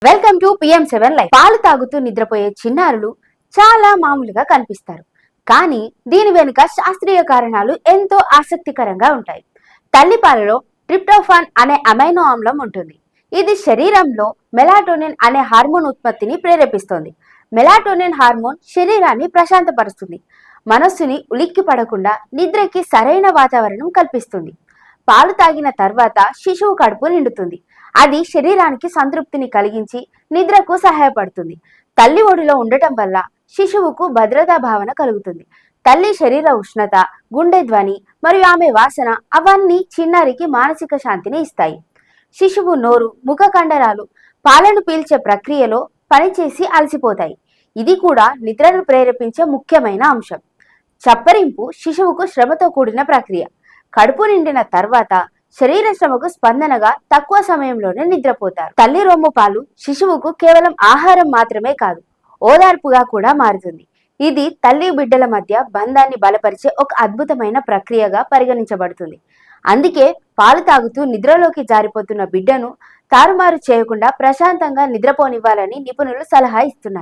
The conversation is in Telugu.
Welcome to PM7 life. పాలు తాగుతూ నిద్రపోయే చిన్నారులు చాలా మామూలుగా కనిపిస్తారు, కానీ దీని వెనుక శాస్త్రీయ కారణాలు ఎంతో ఆసక్తికరంగా ఉంటాయి. తల్లిపాలలో ట్రిప్టోఫాన్ అనే అమైనో ఆమ్లం ఉంటుంది. ఇది శరీరంలో మెలాటోనిన్ అనే హార్మోన్ ఉత్పత్తిని ప్రేరేపిస్తుంది. మెలాటోనిన్ హార్మోన్ శరీరాన్ని ప్రశాంతపరుస్తుంది, మనస్సుని ఉలిక్కి పడకుండా నిద్రకి సరైన వాతావరణం కల్పిస్తుంది. పాలు తాగిన తర్వాత శిశువు కడుపు నిండుతుంది. అది శరీరానికి సంతృప్తిని కలిగించి నిద్రకు సహాయపడుతుంది. తల్లి ఒడిలో ఉండటం వల్ల శిశువుకు భద్రతా భావన కలుగుతుంది. తల్లి శరీర ఉష్ణత, గుండె ధ్వని మరియు ఆమె వాసన అవన్నీ చిన్నారికి మానసిక శాంతిని ఇస్తాయి. శిశువు నోరు, ముఖ కండరాలు పాలను పీల్చే ప్రక్రియలో పనిచేసి అలసిపోతాయి. ఇది కూడా నిద్రను ప్రేరేపించే ముఖ్యమైన అంశం. చప్పరింపు శిశువుకు శ్రమతో కూడిన ప్రక్రియ. కడుపు నిండిన తర్వాత శరీర శ్రమకు స్పందనగా తక్కువ సమయంలోనే నిద్రపోతారు. తల్లి రొమ్ము పాలు శిశువుకు కేవలం ఆహారం మాత్రమే కాదు, ఓదార్పుగా కూడా మారుతుంది. ఇది తల్లి బిడ్డల మధ్య బంధాన్ని బలపరిచే ఒక అద్భుతమైన ప్రక్రియగా పరిగణించబడుతుంది. అందుకే పాలు తాగుతూ నిద్రలోకి జారిపోతున్న బిడ్డను తారుమారు చేయకుండా ప్రశాంతంగా నిద్రపోనివ్వాలని నిపుణులు సలహా ఇస్తున్నారు.